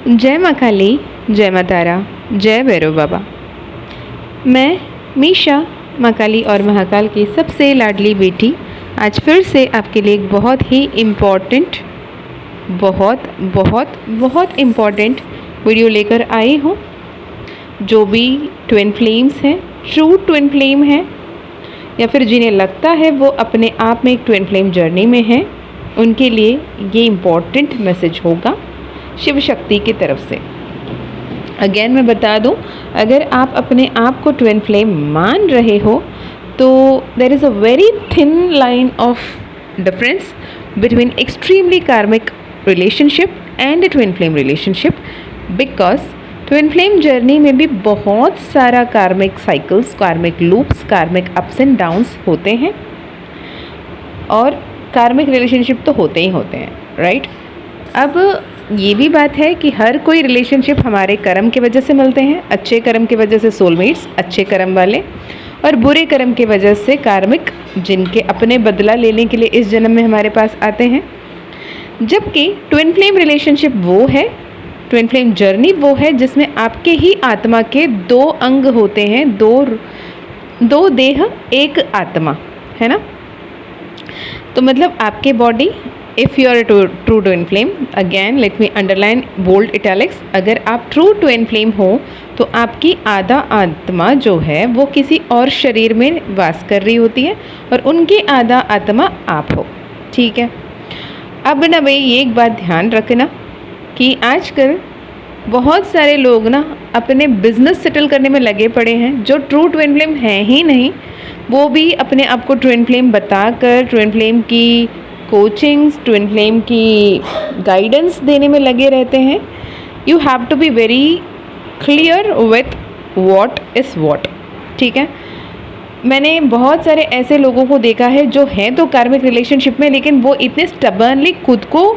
जय माँ काली, जय माँ तारा, जय भैरव बाबा। मैं मीशा, माँ काली और महाकाल की सबसे लाडली बेटी, आज फिर से आपके लिए एक बहुत ही इम्पॉर्टेंट बहुत इम्पॉर्टेंट वीडियो लेकर आई हूँ। जो भी ट्विन फ्लेम्स हैं, ट्रू ट्विन फ्लेम हैं, या फिर जिन्हें लगता है वो अपने आप में एक ट्विन फ्लेम जर्नी में हैं, उनके लिए ये इम्पॉर्टेंट मैसेज होगा शिव शक्ति की तरफ से। अगेन मैं बता दूं, अगर आप अपने आप को ट्विन फ्लेम मान रहे हो तो there is a very thin line of difference between extremely karmic relationship and twin flame relationship, because twin flame journey में भी बहुत सारा कार्मिक साइकिल्स, कार्मिक लूप्स, कार्मिक अप्स एंड डाउन्स होते हैं और कार्मिक रिलेशनशिप तो होते ही होते हैं, राइट? अब ये भी बात है कि हर कोई रिलेशनशिप हमारे कर्म की वजह से मिलते हैं। अच्छे कर्म की वजह से सोलमेट्स, अच्छे कर्म वाले, और बुरे कर्म की वजह से कार्मिक, जिनके अपने बदला लेने के लिए इस जन्म में हमारे पास आते हैं। जबकि ट्विन फ्लेम रिलेशनशिप वो है, ट्विन फ्लेम जर्नी वो है जिसमें आपके ही आत्मा के दो अंग होते हैं, दो देह एक आत्मा, है ना? तो मतलब आपके body, if you are true twin flame, again let me underline bold italics, अगर आप ट्रू ट्विन फ्लेम हो तो आपकी आधा आत्मा जो है वो किसी और शरीर में वास कर रही होती है और उनकी आधा आत्मा आप हो, ठीक है? अब ना भाई ये एक बात ध्यान रखना कि आजकल बहुत सारे लोग ना अपने बिजनेस सेटल करने में लगे पड़े हैं, जो ट्रू ट्विन फ्लेम हैं ही नहीं, वो भी अपने आप को ट्विन फ्लेम बताकर ट्विन फ्लेम की कोचिंग्स, ट्विन फ्लेम की गाइडेंस देने में लगे रहते हैं। You have to be very clear with what is what, ठीक है? मैंने बहुत सारे ऐसे लोगों को देखा है जो हैं तो कार्मिक रिलेशनशिप में, लेकिन वो इतने स्टबर्नली खुद को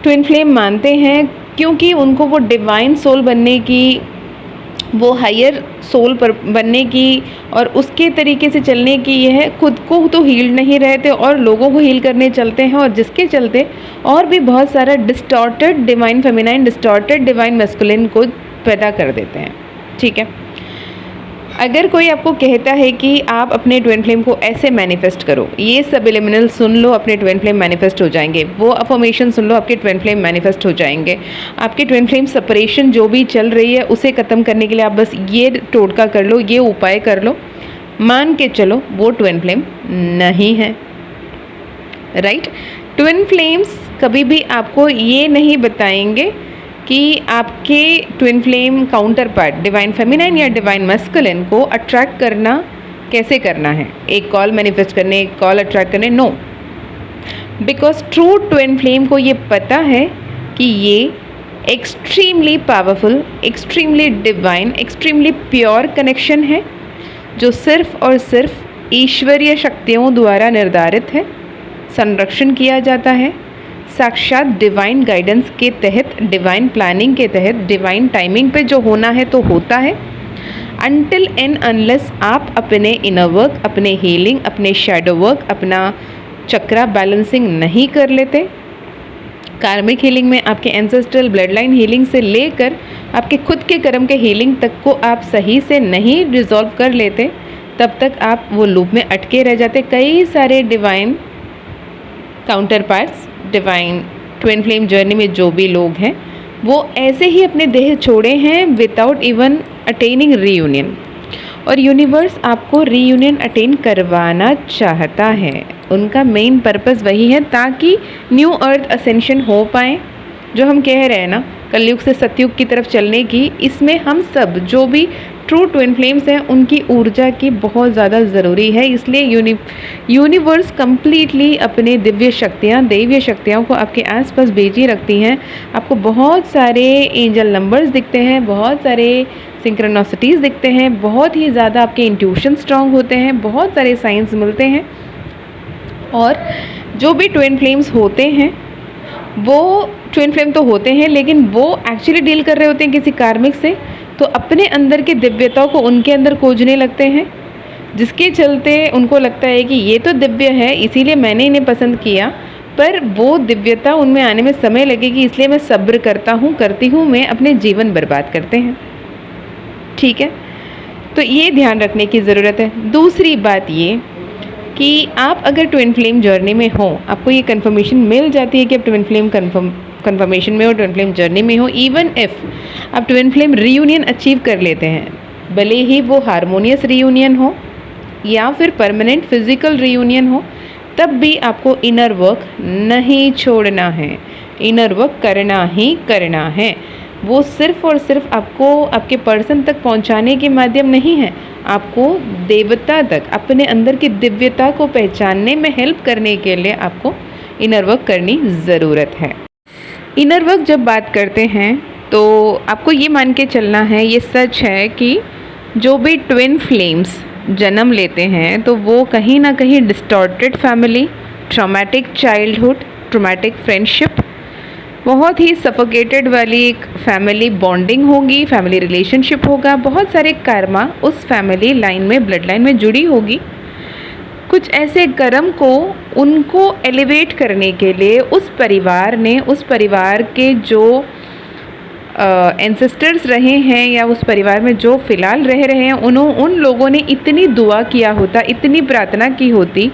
ट्विन फ्लेम मानते हैं क्योंकि उनको वो डिवाइन सोल बनने की, वो हायर सोल पर बनने की और उसके तरीके से चलने की, यह खुद को तो हील नहीं रहते और लोगों को हील करने चलते हैं, और जिसके चलते और भी बहुत सारा distorted divine feminine, distorted divine masculine को पैदा कर देते हैं, ठीक है? अगर कोई आपको कहता है कि आप अपने ट्विन फ्लेम को ऐसे मैनिफेस्ट करो, ये सब एलिमिनल सुन लो, अपने ट्विन फ्लेम मैनिफेस्ट हो जाएंगे, वो अफर्मेशन सुन लो, आपके ट्विन फ्लेम मैनिफेस्ट हो जाएंगे, आपके ट्विन फ्लेम सेपरेशन जो भी चल रही है उसे ख़त्म करने के लिए आप बस ये टोटका कर लो, ये उपाय कर लो, मान के चलो वो ट्विन फ्लेम नहीं है, राइट? ट्विन फ्लेम्स कभी भी आपको ये नहीं बताएंगे कि आपके twin flame counterpart divine feminine या डिवाइन मैस्कुलिन को अट्रैक्ट करना कैसे करना है, एक कॉल मैनिफेस्ट करने, एक कॉल अट्रैक्ट करने, no. Because true twin flame को ये पता है कि ये extremely powerful, extremely divine, extremely pure connection है जो सिर्फ और सिर्फ ईश्वरीय शक्तियों द्वारा निर्धारित है, संरक्षण किया जाता है साक्षात डिवाइन गाइडेंस के तहत, डिवाइन प्लानिंग के तहत, डिवाइन टाइमिंग पे जो होना है तो होता है। अनटिल एंड अनलेस आप अपने इनर वर्क, अपने हीलिंग, अपने शैडो वर्क, अपना चक्रा बैलेंसिंग नहीं कर लेते, कार्मिक हीलिंग में आपके एंसेस्ट्रल ब्लड लाइन हीलिंग से लेकर आपके खुद के कर्म के हीलिंग तक को आप सही से नहीं रिजॉल्व कर लेते, तब तक आप वो लूप में अटके रह जाते। कई सारे divine counter parts, divine twin flame journey में जो भी लोग हैं, वो ऐसे ही अपने देह छोड़े हैं विदाउट इवन अटेनिंग रीयूनियन, और यूनिवर्स आपको रीयूनियन अटेन करवाना चाहता है। उनका मेन पर्पस वही है ताकि न्यू अर्थ असेंशन हो पाए, जो हम कह रहे हैं ना कलयुग से सतयुग की तरफ चलने की, इसमें हम सब जो भी ट्रू ट्विन फ्लेम्स हैं उनकी ऊर्जा की बहुत ज़्यादा ज़रूरी है। इसलिए यूनिवर्स कम्प्लीटली अपने दिव्य शक्तियाँ, दैवीय शक्तियों को आपके आसपास भेजी रखती हैं। आपको बहुत सारे एंजल नंबर्स दिखते हैं, बहुत सारे सिंक्रोनोसिटीज़ दिखते हैं, बहुत ही ज़्यादा आपके इंट्यूशन स्ट्रांग होते हैं, बहुत सारे साइंस मिलते हैं। और जो भी ट्विन फ्लेम्स होते हैं वो ट्विन फ्लेम तो होते हैं, लेकिन वो एक्चुअली डील कर रहे होते हैं किसी कार्मिक से, तो अपने अंदर की दिव्यता को उनके अंदर खोजने लगते हैं, जिसके चलते उनको लगता है कि ये तो दिव्य है इसीलिए मैंने इन्हें पसंद किया, पर वो दिव्यता उनमें आने में समय लगेगी, इसलिए मैं सब्र करती हूँ, मैं अपने जीवन बर्बाद करते हैं। ठीक है, तो ये ध्यान रखने की ज़रूरत है। दूसरी बात ये कि आप अगर ट्विन फ्लेम जर्नी में हो, आपको ये कंफर्मेशन मिल जाती है कि आप ट्विन फ्लेम कंफर्मेशन में हो, ट्विन फ्लेम जर्नी में हो, इवन इफ़ आप ट्विन फ्लेम रीयूनियन अचीव कर लेते हैं, भले ही वो हारमोनियस रीयूनियन हो या फिर परमानेंट फिजिकल रीयूनियन हो, तब भी आपको इनर वर्क नहीं छोड़ना है, इनर वर्क करना ही करना है। वो सिर्फ और सिर्फ आपको आपके पर्सन तक पहुंचाने के माध्यम नहीं है, आपको देवता तक, अपने अंदर की दिव्यता को पहचानने में हेल्प करने के लिए आपको इनर वर्क करनी ज़रूरत है। इनर वर्क जब बात करते हैं तो आपको ये मान के चलना है, ये सच है कि जो भी ट्विन फ्लेम्स जन्म लेते हैं तो वो कहीं ना कहीं distorted family, traumatic childhood, traumatic friendship, बहुत ही सफोकेटेड वाली एक फैमिली बॉन्डिंग होगी, फैमिली रिलेशनशिप होगा, बहुत सारे कर्मा उस फैमिली लाइन में, ब्लड लाइन में जुड़ी होगी। कुछ ऐसे कर्म को उनको एलिवेट करने के लिए उस परिवार ने, उस परिवार के जो एंसेस्टर्स रहे हैं या उस परिवार में जो फ़िलहाल रह रहे हैं, उन लोगों ने इतनी दुआ किया होता, इतनी प्रार्थना की होती,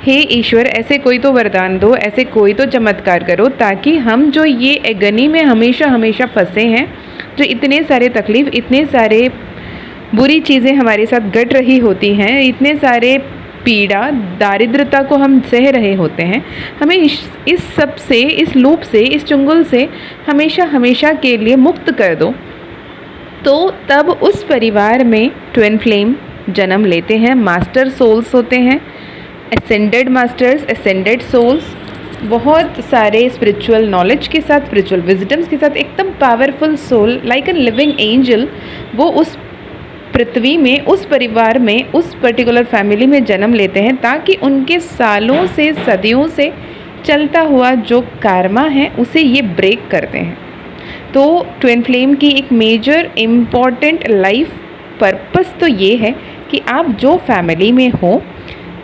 हे ईश्वर ऐसे कोई तो वरदान दो, ऐसे कोई तो चमत्कार करो, ताकि हम जो ये एगनी में हमेशा हमेशा फंसे हैं, जो इतने सारे तकलीफ़, इतने सारे बुरी चीज़ें हमारे साथ घट रही होती हैं, इतने सारे पीड़ा, दारिद्रता को हम सह रहे होते हैं, हमें इस सब से, इस लूप से, इस चुंगल से हमेशा हमेशा के लिए मुक्त कर दो। तो तब उस परिवार में ट्विन फ्लेम जन्म लेते हैं, मास्टर सोल्स होते हैं, असेंडेड मास्टर्स, असेंडेड सोल्स, बहुत सारे स्पिरिचुअल नॉलेज के साथ, स्पिरिचुअल विजडम्स के साथ, एकदम powerful soul like an living angel, वो उस पृथ्वी में, उस परिवार में, उस पर्टिकुलर फैमिली में जन्म लेते हैं, ताकि उनके सालों से, सदियों से चलता हुआ जो कार्मा है उसे ये ब्रेक करते हैं। तो ट्विन फ्लेम की एक मेजर इम्पॉर्टेंट लाइफ पर्पस तो ये है कि आप जो फैमिली में हो,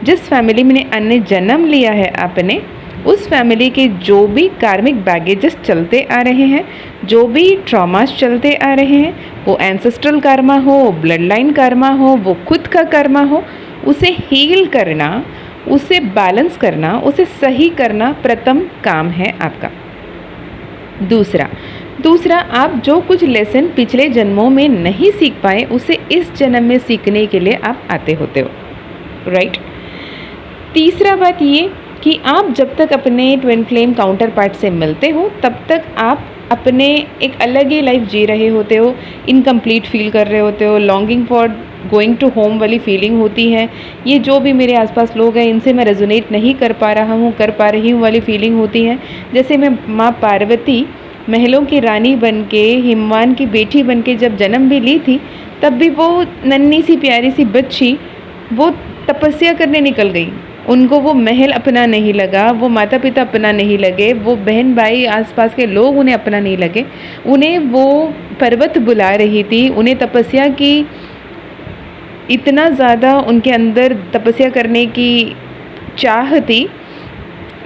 जिस फैमिली में अन्य जन्म लिया है आपने, उस फैमिली के जो भी कार्मिक बैगेजेस चलते आ रहे हैं, जो भी ट्रॉमास चलते आ रहे हैं, वो एंसेस्ट्रल कर्मा हो, ब्लड लाइन कर्मा हो, वो खुद का कर्मा हो, उसे हील करना, उसे बैलेंस करना, उसे सही करना प्रथम काम है आपका। दूसरा आप जो कुछ लेसन पिछले जन्मों में नहीं सीख पाए, उसे इस जन्म में सीखने के लिए आप आते होते हो, राइट। तीसरा बात ये कि आप जब तक अपने ट्विन फ्लेम काउंटर पार्ट से मिलते हो, तब तक आप अपने एक अलग ही लाइफ जी रहे होते हो, इनकम्प्लीट फील कर रहे होते हो, longing for going to home वाली फीलिंग होती है, ये जो भी मेरे आसपास लोग हैं इनसे मैं रेजोनेट नहीं कर पा रही हूँ वाली फीलिंग होती है। जैसे मैं माँ पार्वती महलों की रानी बनके, हिमवान की बेटी बनके जब जन्म भी ली थी, तब भी वो नन्ही सी प्यारी सी बच्ची वो तपस्या करने निकल गई। उनको वो महल अपना नहीं लगा, वो माता पिता अपना नहीं लगे, वो बहन भाई आसपास के लोग उन्हें अपना नहीं लगे, उन्हें वो पर्वत बुला रही थी, उन्हें तपस्या की इतना ज़्यादा उनके अंदर तपस्या करने की चाह थी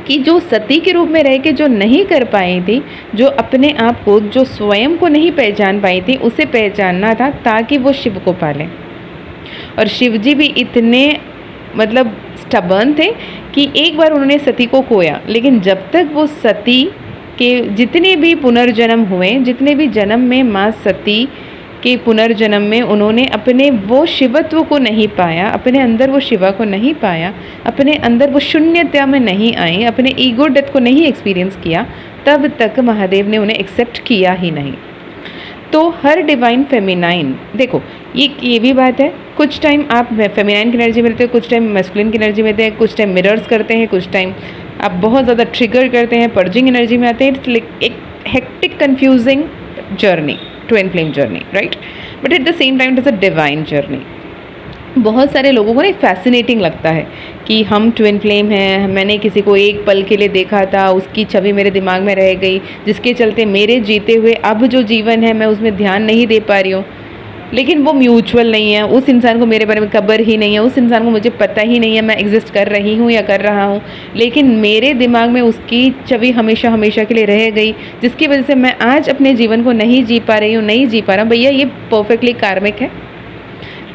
कि जो सती के रूप में रह के जो नहीं कर पाई थी, जो अपने आप को, जो स्वयं को नहीं पहचान पाई थी, उसे पहचानना था ताकि वो शिव को पालें। और शिव जी भी इतने मतलब स्टबर्न थे कि एक बार उन्होंने सती को खोया, लेकिन जब तक वो सती के जितने भी पुनर्जन्म हुए, जितने भी जन्म में माँ सती के पुनर्जन्म में उन्होंने अपने वो शिवत्व को नहीं पाया, अपने अंदर वो शिवा को नहीं पाया, अपने अंदर वो शून्यता में नहीं आए, अपने ईगो डेथ को नहीं एक्सपीरियंस किया, तब तक महादेव ने उन्हें एक्सेप्ट किया ही नहीं। तो हर डिवाइन फेमिनाइन, देखो ये भी बात है, कुछ टाइम आप फेमिनाइन की एनर्जी मिलते हो, कुछ टाइम मैस्कुलिन की एनर्जी मिलते हैं, कुछ टाइम मिरर्स करते हैं, कुछ टाइम आप बहुत ज़्यादा ट्रिगर करते हैं, पर्जिंग एनर्जी में आते हैं। इट्स लाइक एक hectic confusing journey, twin flame journey, right, but at the same time it is a divine journey. बहुत सारे लोगों को ना फैसिनेटिंग लगता है कि हम ट्विन फ्लेम हैं, मैंने किसी को एक पल के लिए देखा था, उसकी छवि मेरे दिमाग में रह गई, जिसके चलते मेरे जीते हुए अब जो जीवन है मैं उसमें ध्यान नहीं दे पा रही हूँ। लेकिन वो म्यूचुअल नहीं है, उस इंसान को मेरे बारे में खबर ही नहीं है, उस इंसान को मुझे पता ही नहीं है मैं एग्जिस्ट कर रही हूँ या कर रहा हूँ, लेकिन मेरे दिमाग में उसकी छवि हमेशा हमेशा के लिए रह गई, जिसकी वजह से मैं आज अपने जीवन को नहीं जी पा रही हूँ, नहीं जी पा रहा। भैया ये परफेक्टली कार्मिक है,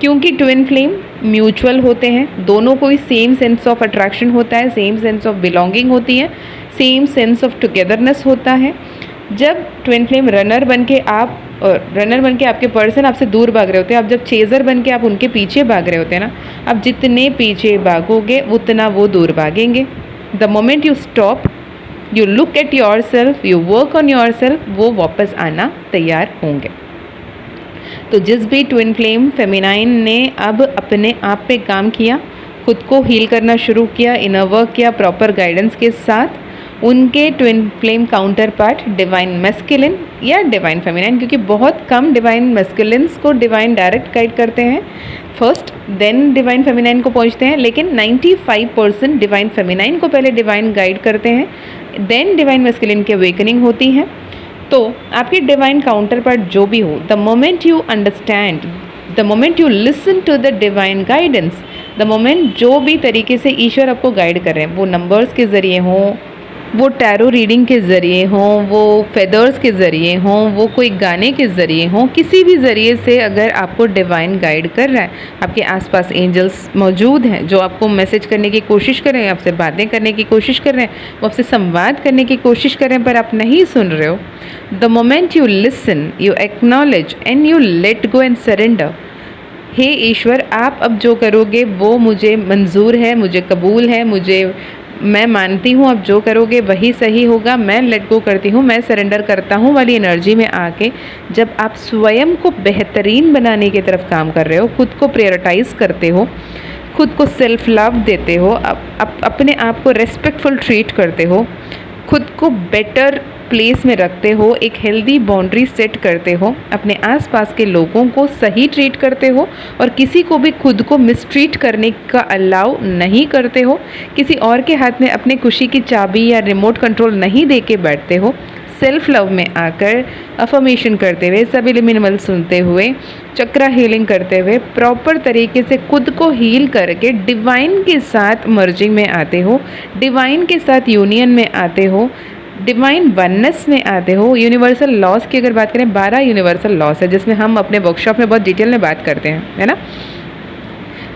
क्योंकि ट्विन फ्लेम म्यूचुअल होते हैं, दोनों को ही सेम सेंस ऑफ अट्रैक्शन होता है, सेम सेंस ऑफ बिलोंगिंग होती है, सेम सेंस ऑफ टुगेदरनेस होता है। जब ट्विन फ्लेम रनर बन के आपके पर्सन आपसे दूर भाग रहे होते हैं, आप जब चेज़र बन के आप उनके पीछे भाग रहे होते हैं ना, आप जितने पीछे भागोगे उतना वो दूर भागेंगे। The moment you stop, you look at your self, you work on your self, वो वापस आना तैयार होंगे। तो जिस भी ट्विन फ्लेम फेमिनाइन ने अब अपने आप पे काम किया, खुद को हील करना शुरू किया, इनर वर्क किया प्रॉपर गाइडेंस के साथ, उनके twin flame counterpart divine masculine या डिवाइन फेमिनाइन, क्योंकि बहुत कम डिवाइन मैस्कुलिन्स को डिवाइन डायरेक्ट गाइड करते हैं फर्स्ट, देन डिवाइन फेमिनाइन को पहुंचते हैं, लेकिन 95% डिवाइन फेमिनाइन को पहले डिवाइन गाइड करते हैं, देन डिवाइन मैस्कुलिन की अवेकनिंग होती है। तो आपके डिवाइन काउंटर पार्ट जो भी हो, the moment you understand, the moment you listen to the divine guidance, the moment जो भी तरीके से ईश्वर आपको गाइड कर रहे हैं, वो नंबर्स के ज़रिए हों, वो टैरो रीडिंग के ज़रिए हों, वो फेदर्स के ज़रिए हों, वो कोई गाने के ज़रिए हों, किसी भी ज़रिए से अगर आपको डिवाइन गाइड कर रहा है, आपके आसपास एंजल्स मौजूद हैं जो आपको मैसेज करने की कोशिश कर रहे हैं, आपसे बातें करने की कोशिश कर रहे हैं, वो आपसे संवाद करने की कोशिश कर रहे हैं, पर आप नहीं सुन रहे हो, the moment you listen, you acknowledge and you let go and surrender, हे ईश्वर आप अब जो करोगे वो मुझे मंजूर है, मुझे कबूल है, मैं मानती हूँ अब जो करोगे वही सही होगा, मैं लेट गो करती हूँ, मैं सरेंडर करता हूँ वाली एनर्जी में आके जब आप स्वयं को बेहतरीन बनाने की तरफ काम कर रहे हो, खुद को प्रायोरिटाइज करते हो, खुद को सेल्फ लव देते हो, अपने आप को रेस्पेक्टफुल ट्रीट करते हो, खुद को बेटर प्लेस में रखते हो, एक हेल्दी बाउंड्री सेट करते हो, अपने आसपास के लोगों को सही ट्रीट करते हो और किसी को भी खुद को मिसट्रीट करने का अलाउ नहीं करते हो, किसी और के हाथ में अपने खुशी की चाबी या रिमोट कंट्रोल नहीं दे के बैठते हो, सेल्फ लव में आकर अफर्मेशन करते हुए, सब्लिमिनल सुनते हुए, चक्रा हीलिंग करते हुए, प्रॉपर तरीके से खुद को हील करके डिवाइन के साथ मर्जिंग में आते हो, डिवाइन के साथ यूनियन में आते हो, डिवाइन वननेस में आते हो। यूनिवर्सल लॉस की अगर बात करें, 12 यूनिवर्सल लॉस है जिसमें हम अपने वर्कशॉप में बहुत डिटेल में बात करते हैं, है ना।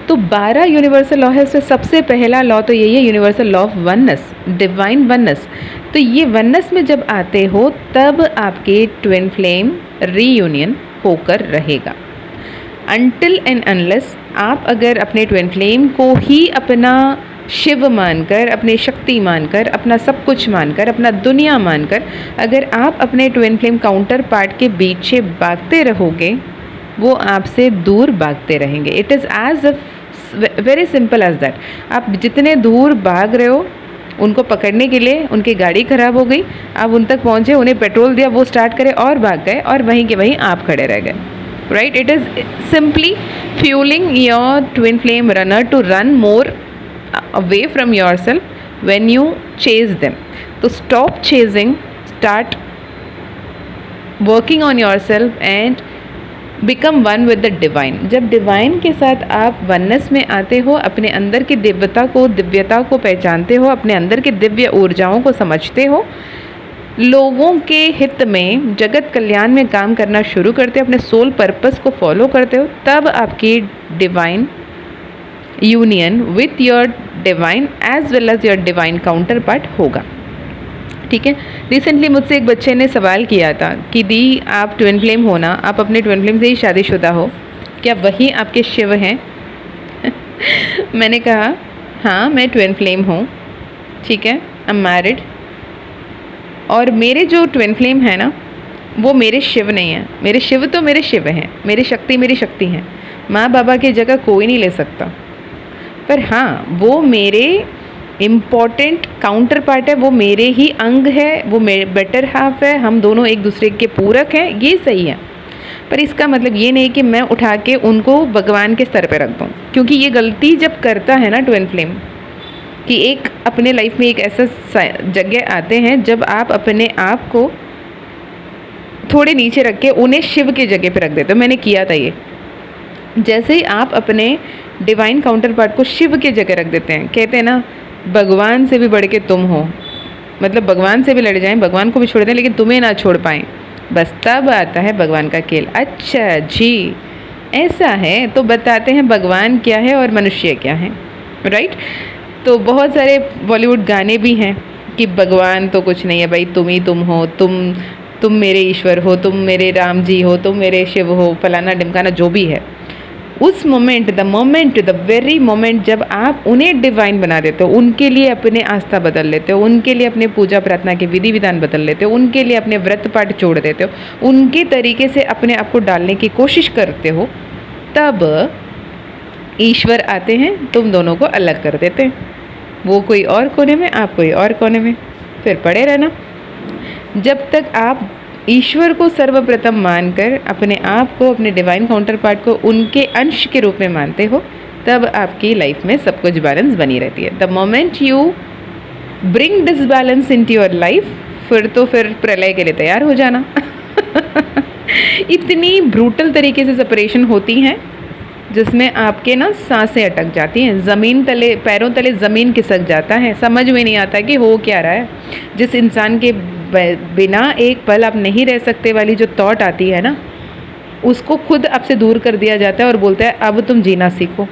तो 12 यूनिवर्सल लॉ है, उसमें सबसे पहला लॉ तो यही है, universal law of oneness, divine oneness. तो ये वननेस में जब आते हो तब आपके ट्विन फ्लेम रीयूनियन होकर रहेगा। अनटिल एंड अनलेस आप अगर अपने ट्विन फ्लेम को ही अपना शिव मानकर, अपने शक्ति मानकर, अपना सब कुछ मानकर, अपना दुनिया मानकर अगर आप अपने ट्विन फ्लेम काउंटर पार्ट के पीछे भागते रहोगे, वो आपसे दूर भागते रहेंगे। It is as very simple as that. आप जितने दूर भाग रहे हो उनको पकड़ने के लिए, उनकी गाड़ी ख़राब हो गई, आप उन तक पहुँचे, उन्हें पेट्रोल दिया, वो स्टार्ट करे और भाग गए और वहीं के वहीं आप खड़े रह गए, right. It is simply fuelling your twin flame runner to run more away from yourself when you chase them. So stop chasing, start working on yourself and become one with the divine. जब divine के साथ आप oneness में आते हो, अपने अंदर की दिव्यता को पहचानते हो, अपने अंदर की दिव्य ऊर्जाओं को समझते हो, लोगों के हित में, जगत कल्याण में काम करना शुरू करते हो, अपने सोल पर्पस को फॉलो करते हो, तब आपकी divine union with your divine as well as your divine counterpart होगा, ठीक है। रिसेंटली मुझसे एक बच्चे ने सवाल किया था कि दी आप ट्विन फ्लेम हो ना, आप अपने ट्विन फ्लेम से ही शादीशुदा हो, क्या वही आपके शिव हैं? मैंने कहा हाँ मैं ट्विन फ्लेम हूँ, ठीक है, आई एम मैरिड, और मेरे जो ट्विन फ्लेम है ना वो मेरे शिव नहीं है, मेरे शिव तो मेरे शिव हैं, मेरी शक्ति है, माँ बाबा की जगह कोई नहीं ले सकता, पर हाँ वो मेरे इम्पॉर्टेंट काउंटर पार्ट है, वो मेरे ही अंग है, वो मेरे बेटर हाफ है, हम दोनों एक दूसरे के पूरक हैं, ये सही है। पर इसका मतलब ये नहीं कि मैं उठा के उनको भगवान के स्तर पे रख दूँ, क्योंकि ये गलती जब करता है ना ट्विन फ्लेम कि एक अपने लाइफ में एक ऐसा जगह आते हैं जब आप अपने आप को थोड़े नीचे रख के उन्हें शिव की जगह पे रख देते हो। मैंने किया था ये। जैसे ही आप अपने डिवाइन काउंटर पार्ट को शिव की जगह रख देते हैं, कहते हैं ना भगवान से भी बढ़ के तुम हो, मतलब भगवान से भी लड़ जाएं, भगवान को भी छोड़ दें लेकिन तुम्हें ना छोड़ पाएं, बस तब आता है भगवान का खेल। अच्छा जी ऐसा है, तो बताते हैं भगवान क्या है और मनुष्य क्या है, राइट। तो बहुत सारे बॉलीवुड गाने भी हैं कि भगवान तो कुछ नहीं है भाई, तुम ही तुम हो, तुम मेरे ईश्वर हो, तुम मेरे राम जी हो, तुम मेरे शिव हो, फलाना ढिमकाना जो भी है। उस मोमेंट, द वेरी मोमेंट जब आप उन्हें डिवाइन बना देते हो, उनके लिए अपने आस्था बदल लेते हो, उनके लिए अपने पूजा प्रार्थना के विधि विधान बदल लेते हो, उनके लिए अपने व्रत पाठ छोड़ देते हो, उनके तरीके से अपने आप को डालने की कोशिश करते हो, तब ईश्वर आते हैं, तुम दोनों को अलग कर देते हैं। वो कोई और कोने में, आप कोई और कोने में, फिर पड़े रहना। जब तक आप ईश्वर को सर्वप्रथम मानकर अपने आप को, अपने डिवाइन काउंटर पार्ट को उनके अंश के रूप में मानते हो, तब आपकी लाइफ में सब कुछ बैलेंस बनी रहती है। The moment you bring disbalance into your life, फिर प्रलय के लिए तैयार हो जाना। इतनी ब्रूटल तरीके से सेपरेशन होती हैं जिसमें आपके ना सांसें अटक जाती हैं, ज़मीन तले, पैरों तले ज़मीन खिसक जाता है, समझ में नहीं आता कि हो क्या रहा है। जिस इंसान के बिना एक पल आप नहीं रह सकते वाली जो थॉट आती है ना, उसको खुद आपसे दूर कर दिया जाता है और बोलता है अब तुम जीना सीखो।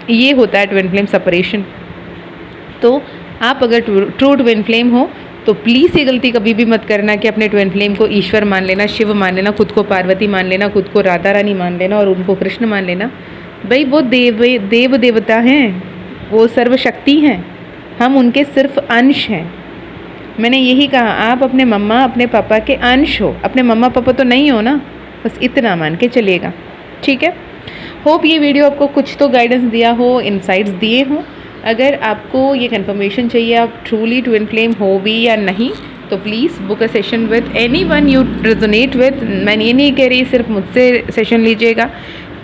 ये होता है ट्विन फ्लेम सेपरेशन। तो आप अगर ट्रू ट्विन फ्लेम हो तो प्लीज़ ये गलती कभी भी मत करना कि अपने ट्विन फ्लेम को ईश्वर मान लेना, शिव मान लेना, खुद को पार्वती मान लेना, खुद को राधा रानी मान लेना और उनको कृष्ण मान लेना। भाई वो देव देवता हैं, वो सर्वशक्ति हैं, हम उनके सिर्फ अंश हैं। मैंने यही कहा, आप अपने मम्मा अपने पापा के अंश हो, अपने मम्मा पापा तो नहीं हो ना, बस इतना मान के चलिएगा, ठीक है। होप ये वीडियो आपको कुछ तो गाइडेंस दिया हो, इनसाइट्स दिए हों। अगर आपको ये कंफर्मेशन चाहिए आप ट्रूली ट्विन फ्लेम हो भी या नहीं, तो please book a session with anyone you resonate with. मैं ये नहीं कह रही सिर्फ मुझसे सेशन लीजिएगा,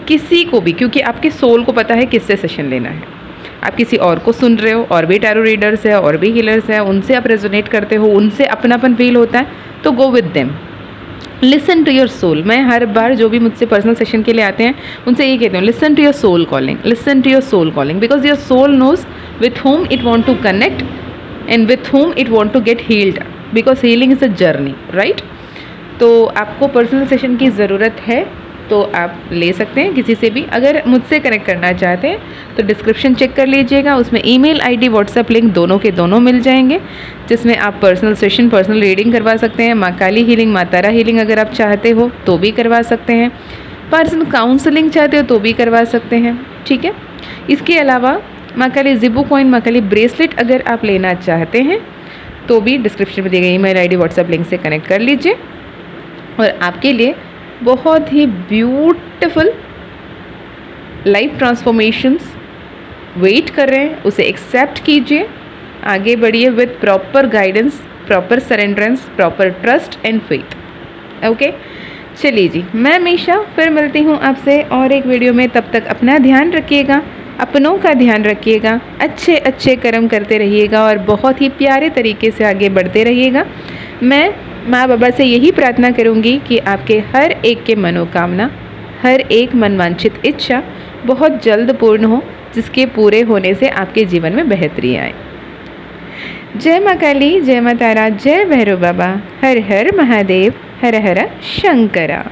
किसी को भी, क्योंकि आपके सोल को पता है किससे सेशन लेना है। आप किसी और को सुन रहे हो, और भी टैरो रीडर्स है, और भी हीलर्स है, उनसे आप रेजोनेट करते हो, उनसे अपनापन फील होता है, तो go with them, listen to your soul. मैं हर बार जो भी मुझसे पर्सनल सेशन के लिए आते हैं उनसे ये कहती हूँ, listen to your soul calling, listen to your soul calling, because your soul knows with home it want to connect and with home it want to get healed, because healing is a journey, right. तो आपको personal session की ज़रूरत है तो आप ले सकते हैं किसी से भी। अगर मुझसे कनेक्ट करना चाहते हैं तो डिस्क्रिप्शन चेक कर लीजिएगा, उसमें ईमेल आईडी व्हाट्सएप लिंक दोनों के दोनों मिल जाएंगे, जिसमें आप पर्सनल सेशन, पर्सनल रीडिंग करवा सकते हैं। माँ काली हीलिंग, माँ तारा हीलिंग अगर आप चाहते हो तो भी करवा सकते हैं, पर्सनल काउंसलिंग चाहते हो तो भी करवा सकते हैं, ठीक है। इसके अलावा माँ काली जिबू कॉइन, माँ काली ब्रेसलेट अगर आप लेना चाहते हैं तो भी डिस्क्रिप्शन में दिए गए ईमेल आईडी व्हाट्सएप लिंक से कनेक्ट कर लीजिए, और आपके लिए बहुत ही ब्यूटीफुल लाइफ ट्रांसफॉर्मेशंस वेट कर रहे हैं, उसे एक्सेप्ट कीजिए, आगे बढ़िए with proper guidance, proper surrenderance, proper trust and faith. Okay, चलिए जी, मैं हमेशा फिर मिलती हूँ आपसे और एक वीडियो में। तब तक अपना ध्यान रखिएगा, अपनों का ध्यान रखिएगा, अच्छे अच्छे कर्म करते रहिएगा और बहुत ही प्यारे तरीके से आगे बढ़ते रहिएगा। मैं माँ बाबा से यही प्रार्थना करूँगी कि आपके हर एक के मनोकामना, हर एक मनवांछित इच्छा बहुत जल्द पूर्ण हो, जिसके पूरे होने से आपके जीवन में बेहतरी आए। जय माँ काली, जय माँ तारा, जय भैरव बाबा, हर हर महादेव, हर हर शंकरा।